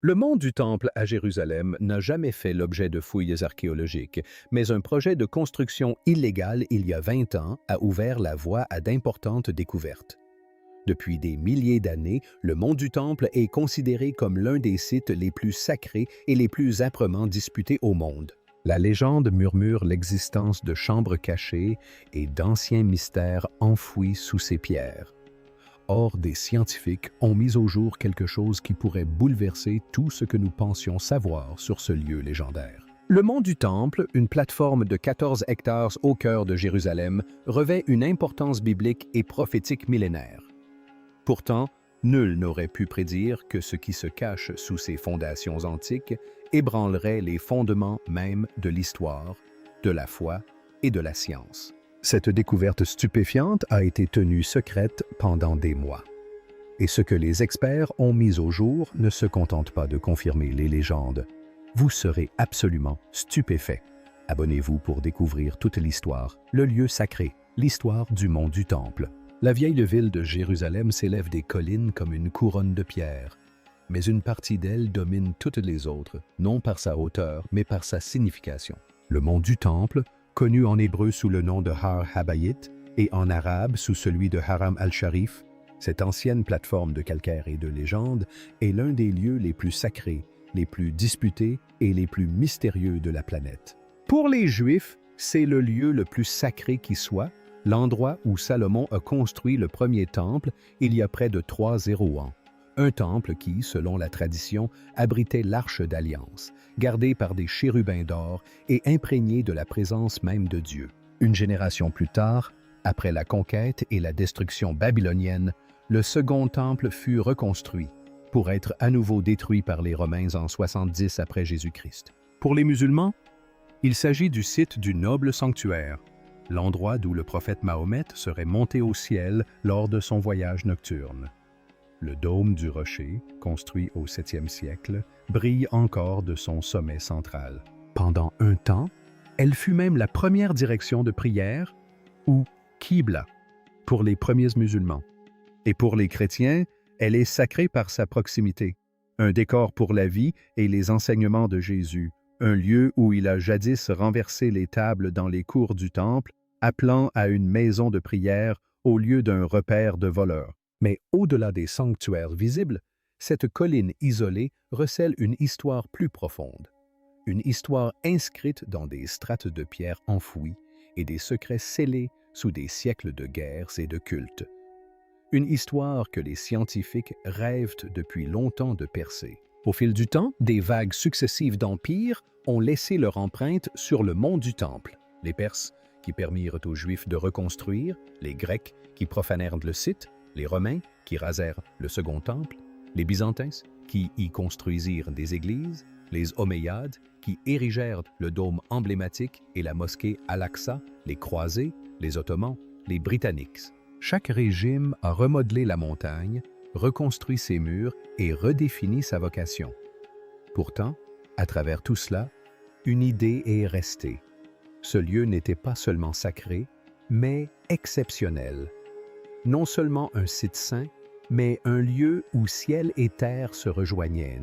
Le mont du Temple à Jérusalem n'a jamais fait l'objet de fouilles archéologiques, mais un projet de construction illégale il y a 20 ans a ouvert la voie à d'importantes découvertes. Depuis des milliers d'années, le mont du Temple est considéré comme l'un des sites les plus sacrés et les plus âprement disputés au monde. La légende murmure l'existence de chambres cachées et d'anciens mystères enfouis sous ces pierres. Or, des scientifiques ont mis au jour quelque chose qui pourrait bouleverser tout ce que nous pensions savoir sur ce lieu légendaire. Le mont du Temple, une plateforme de 14 hectares au cœur de Jérusalem, revêt une importance biblique et prophétique millénaire. Pourtant, nul n'aurait pu prédire que ce qui se cache sous ces fondations antiques ébranlerait les fondements mêmes de l'histoire, de la foi et de la science. Cette découverte stupéfiante a été tenue secrète pendant des mois. Et ce que les experts ont mis au jour ne se contente pas de confirmer les légendes. Vous serez absolument stupéfait. Abonnez-vous pour découvrir toute l'histoire, le lieu sacré, l'histoire du mont du Temple. La vieille ville de Jérusalem s'élève des collines comme une couronne de pierre, mais une partie d'elle domine toutes les autres, non par sa hauteur, mais par sa signification. Le mont du Temple, connu en hébreu sous le nom de Har Habayit et en arabe sous celui de Haram al-Sharif, cette ancienne plateforme de calcaire et de légende est l'un des lieux les plus sacrés, les plus disputés et les plus mystérieux de la planète. Pour les Juifs, c'est le lieu le plus sacré qui soit, l'endroit où Salomon a construit le premier temple il y a près de 300 ans. Un temple qui, selon la tradition, abritait l'arche d'alliance, gardée par des chérubins d'or et imprégnée de la présence même de Dieu. Une génération plus tard, après la conquête et la destruction babylonienne, le second temple fut reconstruit pour être à nouveau détruit par les Romains en 70 après Jésus-Christ. Pour les musulmans, il s'agit du site du noble sanctuaire, l'endroit d'où le prophète Mahomet serait monté au ciel lors de son voyage nocturne. Le dôme du rocher, construit au 7e siècle, brille encore de son sommet central. Pendant un temps, elle fut même la première direction de prière, ou Qibla, pour les premiers musulmans. Et pour les chrétiens, elle est sacrée par sa proximité, un décor pour la vie et les enseignements de Jésus, un lieu où il a jadis renversé les tables dans les cours du temple, appelant à une maison de prière au lieu d'un repère de voleurs. Mais au-delà des sanctuaires visibles, cette colline isolée recèle une histoire plus profonde. Une histoire inscrite dans des strates de pierre enfouies et des secrets scellés sous des siècles de guerres et de cultes. Une histoire que les scientifiques rêvent depuis longtemps de percer. Au fil du temps, des vagues successives d'empires ont laissé leur empreinte sur le mont du Temple. Les Perses, qui permirent aux Juifs de reconstruire, les Grecs, qui profanèrent le site, les Romains, qui rasèrent le second temple, les Byzantins, qui y construisirent des églises, les Omeyyades, qui érigèrent le dôme emblématique et la mosquée Al-Aqsa, les Croisés, les Ottomans, les Britanniques. Chaque régime a remodelé la montagne, reconstruit ses murs et redéfini sa vocation. Pourtant, à travers tout cela, une idée est restée. Ce lieu n'était pas seulement sacré, mais exceptionnel. Non seulement un site saint, mais un lieu où ciel et terre se rejoignaient,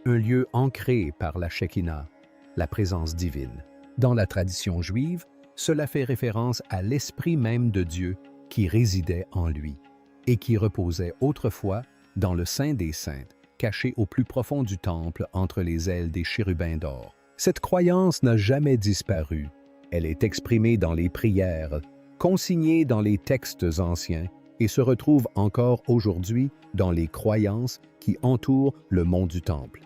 un lieu ancré par la Shekinah, la présence divine. Dans la tradition juive, cela fait référence à l'esprit même de Dieu qui résidait en lui et qui reposait autrefois dans le Saint des Saints, caché au plus profond du temple entre les ailes des chérubins d'or. Cette croyance n'a jamais disparu. Elle est exprimée dans les prières, consignée dans les textes anciens et se retrouve encore aujourd'hui dans les croyances qui entourent le mont du Temple.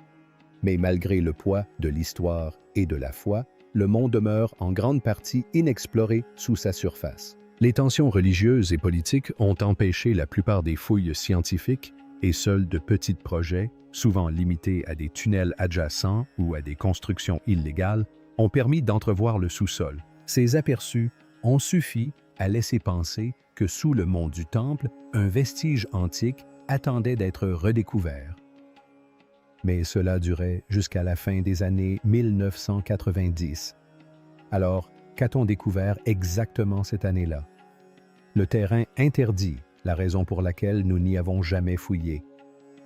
Mais malgré le poids de l'histoire et de la foi, le mont demeure en grande partie inexploré sous sa surface. Les tensions religieuses et politiques ont empêché la plupart des fouilles scientifiques et seuls de petits projets, souvent limités à des tunnels adjacents ou à des constructions illégales, ont permis d'entrevoir le sous-sol. Ces aperçus ont suffi à laisser penser que sous le mont du Temple, un vestige antique attendait d'être redécouvert. Mais cela durait jusqu'à la fin des années 1990. Alors, qu'a-t-on découvert exactement cette année-là? Le terrain interdit, la raison pour laquelle nous n'y avons jamais fouillé.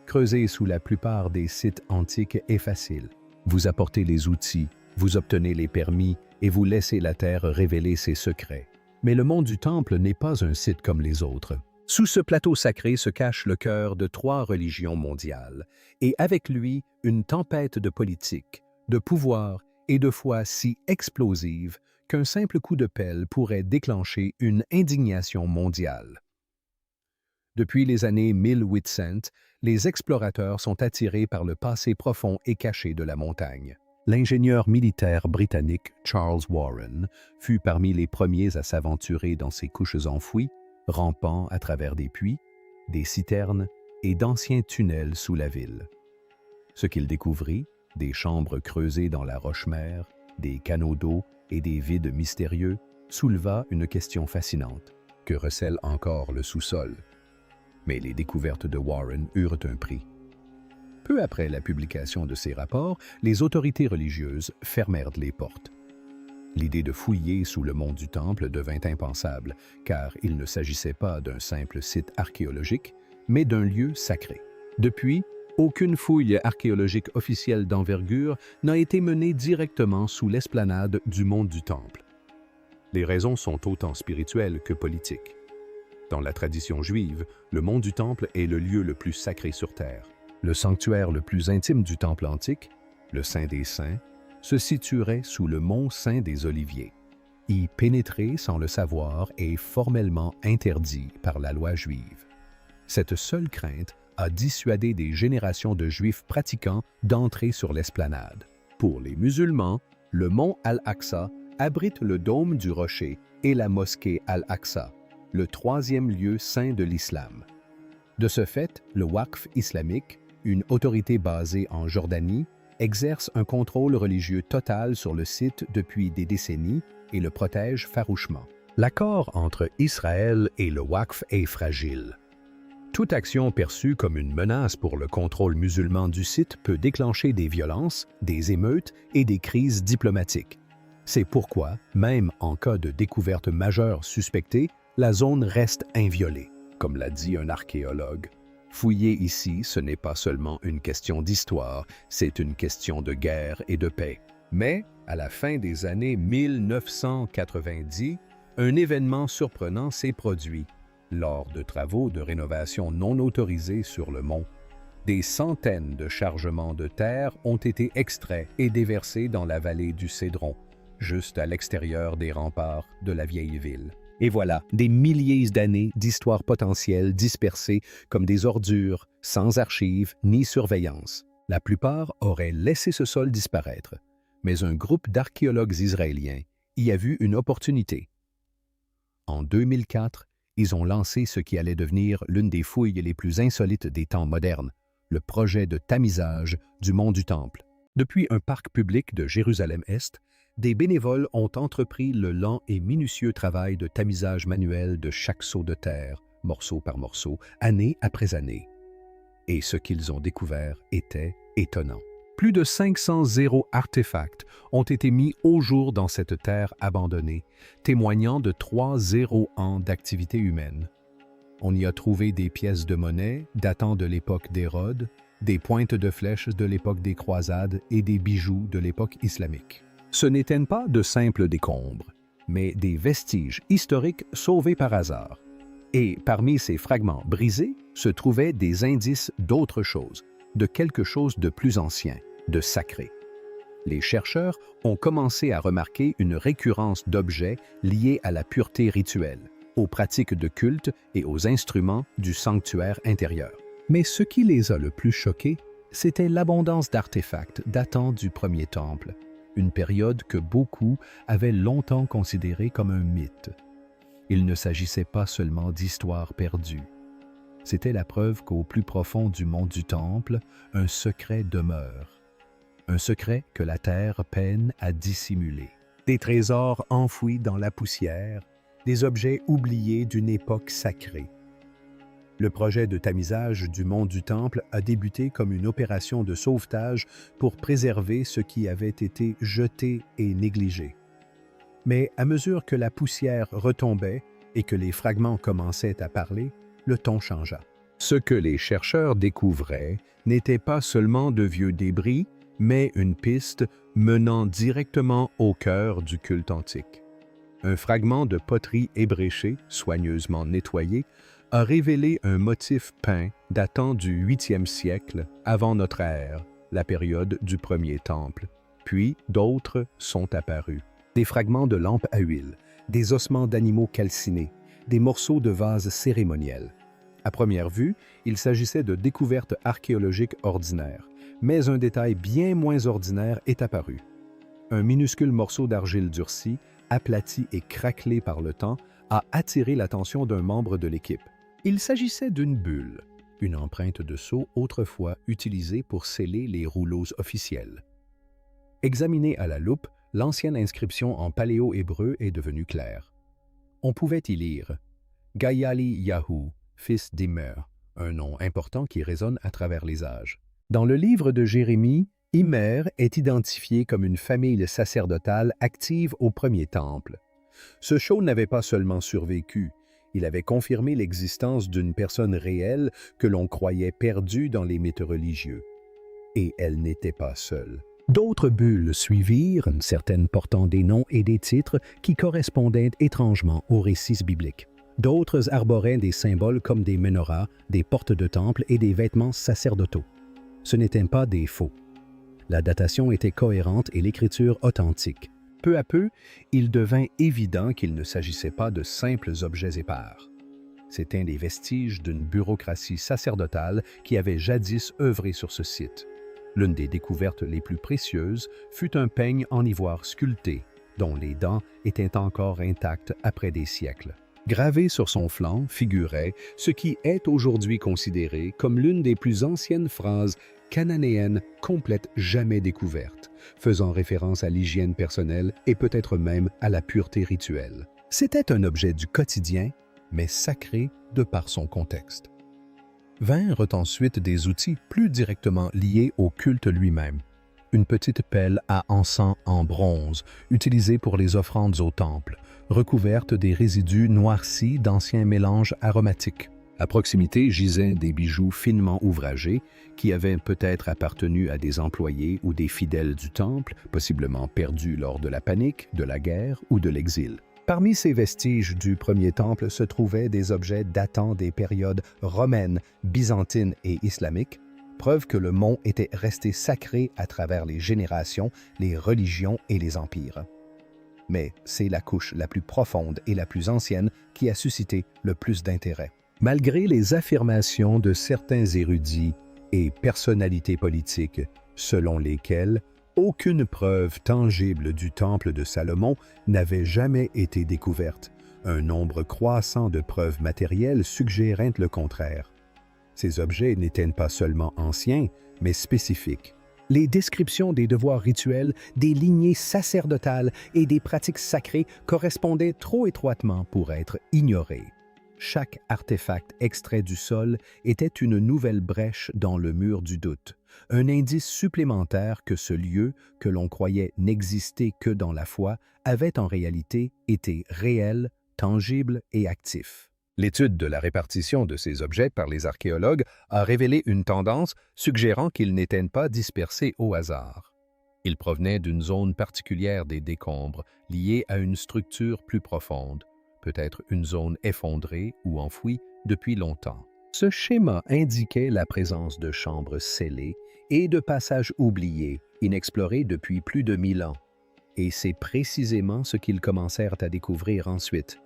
Creuser sous la plupart des sites antiques est facile. Vous apportez les outils, vous obtenez les permis et vous laissez la Terre révéler ses secrets. Mais le mont du Temple n'est pas un site comme les autres. Sous ce plateau sacré se cache le cœur de 3 religions mondiales, et avec lui une tempête de politique, de pouvoir et de foi si explosive qu'un simple coup de pelle pourrait déclencher une indignation mondiale. Depuis les années 1800, les explorateurs sont attirés par le passé profond et caché de la montagne. L'ingénieur militaire britannique Charles Warren fut parmi les premiers à s'aventurer dans ces couches enfouies, rampant à travers des puits, des citernes et d'anciens tunnels sous la ville. Ce qu'il découvrit, des chambres creusées dans la roche-mère, des canaux d'eau et des vides mystérieux, souleva une question fascinante. Que recèle encore le sous-sol? Mais les découvertes de Warren eurent un prix. Peu après la publication de ces rapports, les autorités religieuses fermèrent les portes. L'idée de fouiller sous le mont du Temple devint impensable, car il ne s'agissait pas d'un simple site archéologique, mais d'un lieu sacré. Depuis, aucune fouille archéologique officielle d'envergure n'a été menée directement sous l'esplanade du mont du Temple. Les raisons sont autant spirituelles que politiques. Dans la tradition juive, le mont du Temple est le lieu le plus sacré sur terre. Le sanctuaire le plus intime du Temple antique, le Saint des Saints, se situerait sous le mont Saint des Oliviers. Y pénétrer sans le savoir est formellement interdit par la loi juive. Cette seule crainte a dissuadé des générations de Juifs pratiquants d'entrer sur l'esplanade. Pour les musulmans, le mont Al-Aqsa abrite le dôme du rocher et la mosquée Al-Aqsa, le 3e lieu saint de l'islam. De ce fait, le Waqf islamique, une autorité basée en Jordanie, exerce un contrôle religieux total sur le site depuis des décennies et le protège farouchement. L'accord entre Israël et le Waqf est fragile. Toute action perçue comme une menace pour le contrôle musulman du site peut déclencher des violences, des émeutes et des crises diplomatiques. C'est pourquoi, même en cas de découverte majeure suspectée, la zone reste inviolée. Comme l'a dit un archéologue, fouiller ici, ce n'est pas seulement une question d'histoire, c'est une question de guerre et de paix. Mais, à la fin des années 1990, un événement surprenant s'est produit. Lors de travaux de rénovation non autorisés sur le mont, des centaines de chargements de terre ont été extraits et déversés dans la vallée du Cédron, juste à l'extérieur des remparts de la vieille ville. Et voilà, des milliers d'années d'histoires potentielles dispersées comme des ordures, sans archives ni surveillance. La plupart auraient laissé ce sol disparaître, mais un groupe d'archéologues israéliens y a vu une opportunité. En 2004, ils ont lancé ce qui allait devenir l'une des fouilles les plus insolites des temps modernes, le projet de tamisage du mont du Temple. Depuis un parc public de Jérusalem-Est, des bénévoles ont entrepris le lent et minutieux travail de tamisage manuel de chaque seau de terre, morceau par morceau, année après année. Et ce qu'ils ont découvert était étonnant. Plus de 500 artefacts ont été mis au jour dans cette terre abandonnée, témoignant de 3 ans d'activité humaine. On y a trouvé des pièces de monnaie datant de l'époque d'Hérode, des pointes de flèches de l'époque des croisades et des bijoux de l'époque islamique. Ce n'étaient pas de simples décombres, mais des vestiges historiques sauvés par hasard. Et parmi ces fragments brisés se trouvaient des indices d'autre chose, de quelque chose de plus ancien, de sacré. Les chercheurs ont commencé à remarquer une récurrence d'objets liés à la pureté rituelle, aux pratiques de culte et aux instruments du sanctuaire intérieur. Mais ce qui les a le plus choqués, c'était l'abondance d'artefacts datant du premier temple, une période que beaucoup avaient longtemps considérée comme un mythe. Il ne s'agissait pas seulement d'histoires perdues. C'était la preuve qu'au plus profond du mont du Temple, un secret demeure. Un secret que la terre peine à dissimuler. Des trésors enfouis dans la poussière, des objets oubliés d'une époque sacrée. Le projet de tamisage du mont du Temple a débuté comme une opération de sauvetage pour préserver ce qui avait été jeté et négligé. Mais à mesure que la poussière retombait et que les fragments commençaient à parler, le ton changea. Ce que les chercheurs découvraient n'était pas seulement de vieux débris, mais une piste menant directement au cœur du culte antique. Un fragment de poterie ébréchée, soigneusement nettoyé, a révélé un motif peint datant du 8e siècle avant notre ère, la période du premier temple. Puis d'autres sont apparus. Des fragments de lampes à huile, des ossements d'animaux calcinés, des morceaux de vases cérémoniels. À première vue, il s'agissait de découvertes archéologiques ordinaires, mais un détail bien moins ordinaire est apparu. Un minuscule morceau d'argile durcie, aplati et craquelé par le temps, a attiré l'attention d'un membre de l'équipe. Il s'agissait d'une bulle, une empreinte de sceau autrefois utilisée pour sceller les rouleaux officiels. Examinée à la loupe, l'ancienne inscription en paléo-hébreu est devenue claire. On pouvait y lire « Gayali Yahu, fils d'Imer », un nom important qui résonne à travers les âges. Dans le livre de Jérémie, Immer est identifié comme une famille sacerdotale active au premier temple. Ce show n'avait pas seulement survécu, il avait confirmé l'existence d'une personne réelle que l'on croyait perdue dans les mythes religieux. Et elle n'était pas seule. D'autres bulles suivirent, certaines portant des noms et des titres qui correspondaient étrangement aux récits bibliques. D'autres arboraient des symboles comme des menorahs, des portes de temple et des vêtements sacerdotaux. Ce n'étaient pas des faux. La datation était cohérente et l'écriture authentique. Peu à peu, il devint évident qu'il ne s'agissait pas de simples objets épars. C'étaient les vestiges d'une bureaucratie sacerdotale qui avait jadis œuvré sur ce site. L'une des découvertes les plus précieuses fut un peigne en ivoire sculpté, dont les dents étaient encore intactes après des siècles. Gravé sur son flanc figurait ce qui est aujourd'hui considéré comme l'une des plus anciennes phrases cananéennes complètes jamais découvertes, faisant référence à l'hygiène personnelle et peut-être même à la pureté rituelle. C'était un objet du quotidien, mais sacré de par son contexte. Vinrent ensuite des outils plus directement liés au culte lui-même. Une petite pelle à encens en bronze, utilisée pour les offrandes au temple, recouverte des résidus noircis d'anciens mélanges aromatiques. À proximité gisaient des bijoux finement ouvragés qui avaient peut-être appartenu à des employés ou des fidèles du temple, possiblement perdus lors de la panique, de la guerre ou de l'exil. Parmi ces vestiges du premier temple se trouvaient des objets datant des périodes romaines, byzantines et islamiques, preuve que le mont était resté sacré à travers les générations, les religions et les empires. Mais c'est la couche la plus profonde et la plus ancienne qui a suscité le plus d'intérêt. Malgré les affirmations de certains érudits et personnalités politiques, selon lesquelles aucune preuve tangible du temple de Salomon n'avait jamais été découverte, un nombre croissant de preuves matérielles suggérait le contraire. Ces objets n'étaient pas seulement anciens, mais spécifiques. Les descriptions des devoirs rituels, des lignées sacerdotales et des pratiques sacrées correspondaient trop étroitement pour être ignorées. Chaque artefact extrait du sol était une nouvelle brèche dans le mur du doute, un indice supplémentaire que ce lieu, que l'on croyait n'exister que dans la foi, avait en réalité été réel, tangible et actif. L'étude de la répartition de ces objets par les archéologues a révélé une tendance suggérant qu'ils n'étaient pas dispersés au hasard. Ils provenaient d'une zone particulière des décombres, liée à une structure plus profonde, peut-être une zone effondrée ou enfouie depuis longtemps. Ce schéma indiquait la présence de chambres scellées et de passages oubliés, inexplorés depuis plus de 1000 ans. Et c'est précisément ce qu'ils commencèrent à découvrir ensuite.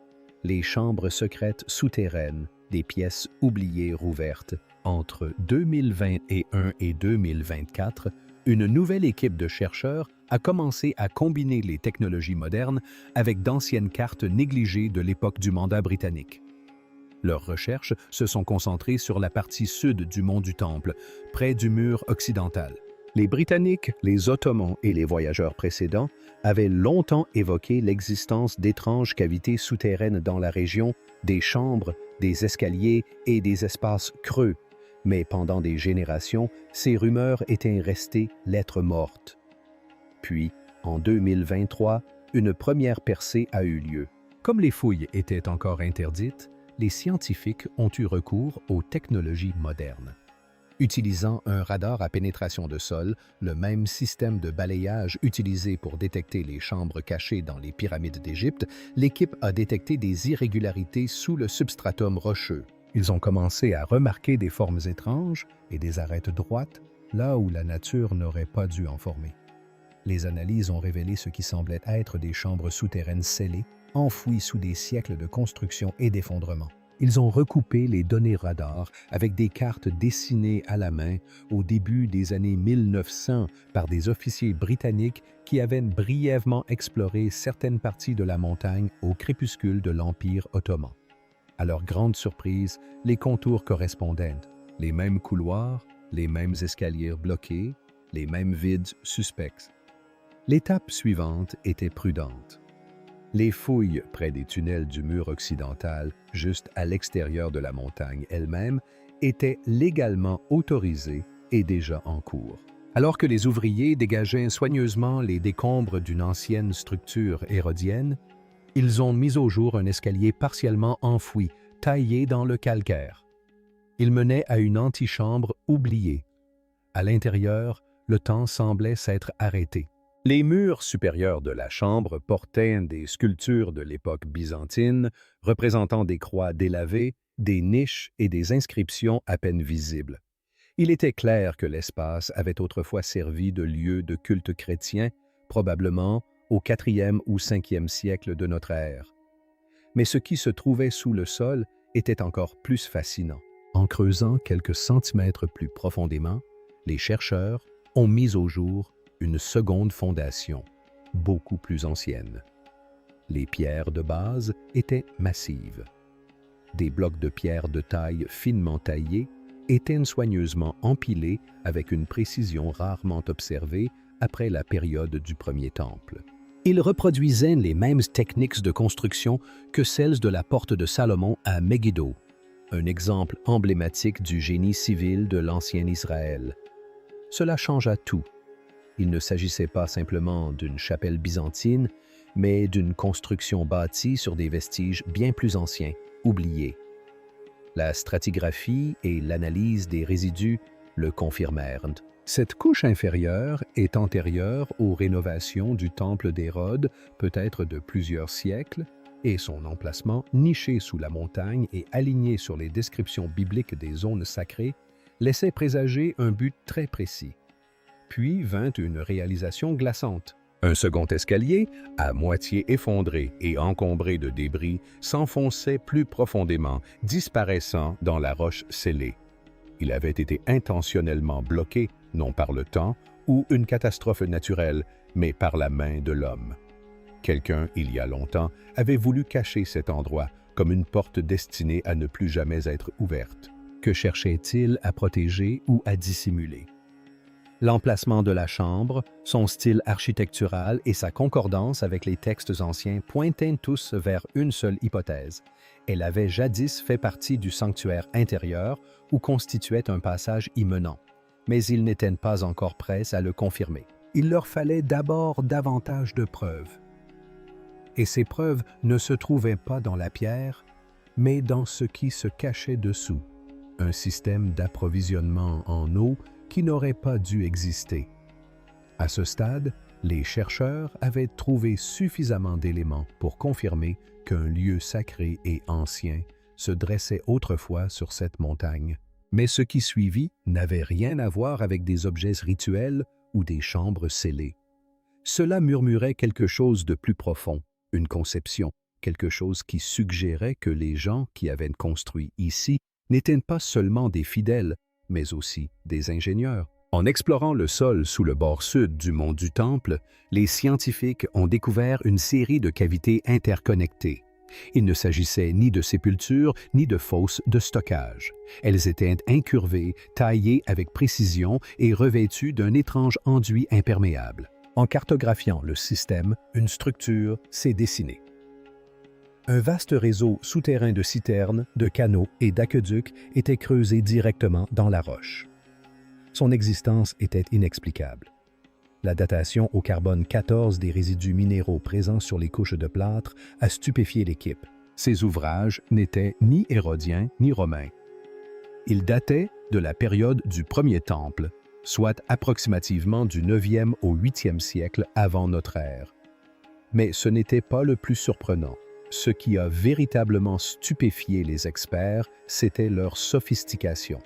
Les chambres secrètes souterraines, des pièces oubliées rouvertes. Entre 2021 et 2024, une nouvelle équipe de chercheurs a commencé à combiner les technologies modernes avec d'anciennes cartes négligées de l'époque du mandat britannique. Leurs recherches se sont concentrées sur la partie sud du mont du Temple, près du mur occidental. Les Britanniques, les Ottomans et les voyageurs précédents avaient longtemps évoqué l'existence d'étranges cavités souterraines dans la région, des chambres, des escaliers et des espaces creux. Mais pendant des générations, ces rumeurs étaient restées lettres mortes. Puis, en 2023, une première percée a eu lieu. Comme les fouilles étaient encore interdites, les scientifiques ont eu recours aux technologies modernes. Utilisant un radar à pénétration de sol, le même système de balayage utilisé pour détecter les chambres cachées dans les pyramides d'Égypte, l'équipe a détecté des irrégularités sous le substratum rocheux. Ils ont commencé à remarquer des formes étranges et des arêtes droites, là où la nature n'aurait pas dû en former. Les analyses ont révélé ce qui semblait être des chambres souterraines scellées, enfouies sous des siècles de construction et d'effondrement. Ils ont recoupé les données radar avec des cartes dessinées à la main au début des années 1900 par des officiers britanniques qui avaient brièvement exploré certaines parties de la montagne au crépuscule de l'Empire ottoman. À leur grande surprise, les contours correspondaient. Les mêmes couloirs, les mêmes escaliers bloqués, les mêmes vides suspects. L'étape suivante était prudente. Les fouilles près des tunnels du mur occidental, juste à l'extérieur de la montagne elle-même, étaient légalement autorisées et déjà en cours. Alors que les ouvriers dégageaient soigneusement les décombres d'une ancienne structure hérodienne, ils ont mis au jour un escalier partiellement enfoui, taillé dans le calcaire. Il menait à une antichambre oubliée. À l'intérieur, le temps semblait s'être arrêté. Les murs supérieurs de la chambre portaient des sculptures de l'époque byzantine, représentant des croix délavées, des niches et des inscriptions à peine visibles. Il était clair que l'espace avait autrefois servi de lieu de culte chrétien, probablement au IVe ou Ve siècle de notre ère. Mais ce qui se trouvait sous le sol était encore plus fascinant. En creusant quelques centimètres plus profondément, les chercheurs ont mis au jour une seconde fondation, beaucoup plus ancienne. Les pierres de base étaient massives. Des blocs de pierre de taille finement taillés étaient soigneusement empilés avec une précision rarement observée après la période du premier temple. Ils reproduisaient les mêmes techniques de construction que celles de la porte de Salomon à Megiddo, un exemple emblématique du génie civil de l'ancien Israël. Cela changea tout. Il ne s'agissait pas simplement d'une chapelle byzantine, mais d'une construction bâtie sur des vestiges bien plus anciens, oubliés. La stratigraphie et l'analyse des résidus le confirmèrent. Cette couche inférieure est antérieure aux rénovations du temple d'Hérode, peut-être de plusieurs siècles, et son emplacement, niché sous la montagne et aligné sur les descriptions bibliques des zones sacrées, laissait présager un but très précis. Puis vint une réalisation glaçante. Un second escalier, à moitié effondré et encombré de débris, s'enfonçait plus profondément, disparaissant dans la roche scellée. Il avait été intentionnellement bloqué, non par le temps ou une catastrophe naturelle, mais par la main de l'homme. Quelqu'un, il y a longtemps, avait voulu cacher cet endroit comme une porte destinée à ne plus jamais être ouverte. Que cherchait-il à protéger ou à dissimuler? L'emplacement de la chambre, son style architectural et sa concordance avec les textes anciens pointaient tous vers une seule hypothèse. Elle avait jadis fait partie du sanctuaire intérieur ou constituait un passage y menant, mais ils n'étaient pas encore prêts à le confirmer. Il leur fallait d'abord davantage de preuves. Et ces preuves ne se trouvaient pas dans la pierre, mais dans ce qui se cachait dessous, un système d'approvisionnement en eau qui n'aurait pas dû exister. À ce stade, les chercheurs avaient trouvé suffisamment d'éléments pour confirmer qu'un lieu sacré et ancien se dressait autrefois sur cette montagne. Mais ce qui suivit n'avait rien à voir avec des objets rituels ou des chambres scellées. Cela murmurait quelque chose de plus profond, une conception, quelque chose qui suggérait que les gens qui avaient construit ici n'étaient pas seulement des fidèles, mais aussi des ingénieurs. En explorant le sol sous le bord sud du mont du Temple, les scientifiques ont découvert une série de cavités interconnectées. Il ne s'agissait ni de sépultures ni de fosses de stockage. Elles étaient incurvées, taillées avec précision et revêtues d'un étrange enduit imperméable. En cartographiant le système, une structure s'est dessinée. Un vaste réseau souterrain de citernes, de canaux et d'aqueducs était creusé directement dans la roche. Son existence était inexplicable. La datation au carbone 14 des résidus minéraux présents sur les couches de plâtre a stupéfié l'équipe. Ces ouvrages n'étaient ni hérodiens ni romains. Ils dataient de la période du premier temple, soit approximativement du 9e au 8e siècle avant notre ère. Mais ce n'était pas le plus surprenant. Ce qui a véritablement stupéfié les experts, c'était leur sophistication.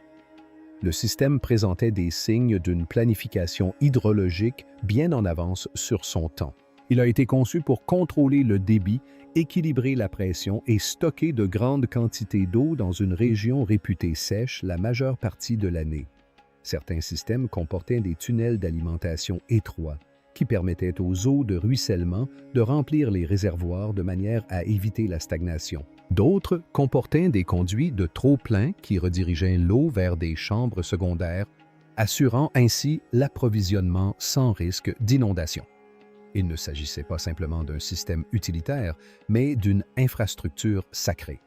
Le système présentait des signes d'une planification hydrologique bien en avance sur son temps. Il a été conçu pour contrôler le débit, équilibrer la pression et stocker de grandes quantités d'eau dans une région réputée sèche la majeure partie de l'année. Certains systèmes comportaient des tunnels d'alimentation étroits qui permettaient aux eaux de ruissellement de remplir les réservoirs de manière à éviter la stagnation. D'autres comportaient des conduits de trop-plein qui redirigeaient l'eau vers des chambres secondaires, assurant ainsi l'approvisionnement sans risque d'inondation. Il ne s'agissait pas simplement d'un système utilitaire, mais d'une infrastructure sacrée.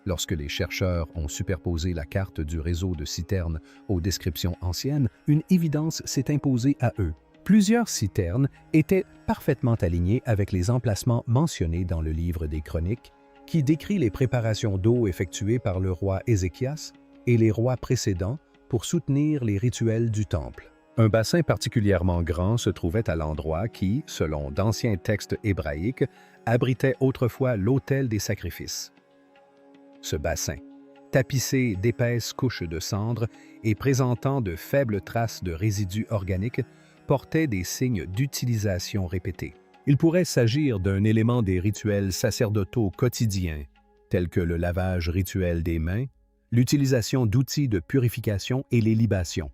Lorsque les chercheurs ont superposé la carte du réseau de citernes aux descriptions anciennes, une évidence s'est imposée à eux. Plusieurs citernes étaient parfaitement alignées avec les emplacements mentionnés dans le livre des Chroniques, qui décrit les préparations d'eau effectuées par le roi Ézéchias et les rois précédents pour soutenir les rituels du temple. Un bassin particulièrement grand se trouvait à l'endroit qui, selon d'anciens textes hébraïques, abritait autrefois l'autel des sacrifices. Ce bassin, tapissé d'épaisses couches de cendres et présentant de faibles traces de résidus organiques, portait des signes d'utilisation répétés. Il pourrait s'agir d'un élément des rituels sacerdotaux quotidiens, tels que le lavage rituel des mains, l'utilisation d'outils de purification et les libations.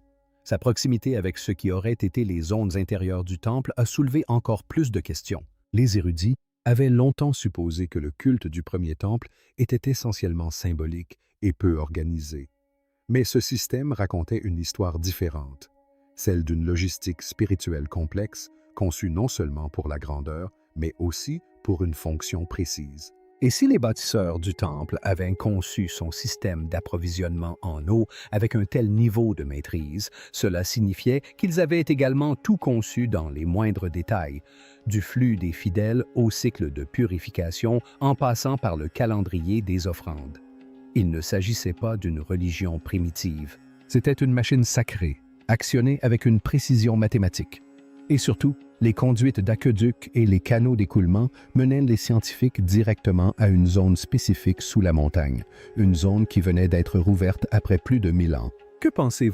Sa proximité avec ce qui aurait été les zones intérieures du temple a soulevé encore plus de questions. Les érudits avaient longtemps supposé que le culte du premier temple était essentiellement symbolique et peu organisé. Mais ce système racontait une histoire différente, celle d'une logistique spirituelle complexe, conçue non seulement pour la grandeur, mais aussi pour une fonction précise. Et si les bâtisseurs du temple avaient conçu son système d'approvisionnement en eau avec un tel niveau de maîtrise, cela signifiait qu'ils avaient également tout conçu dans les moindres détails, du flux des fidèles au cycle de purification en passant par le calendrier des offrandes. Il ne s'agissait pas d'une religion primitive. C'était une machine sacrée, actionnée avec une précision mathématique. Et surtout, les conduites d'aqueduc et les canaux d'écoulement menaient les scientifiques directement à une zone spécifique sous la montagne, une zone qui venait d'être rouverte après plus de 1000 ans. Que pensez-vous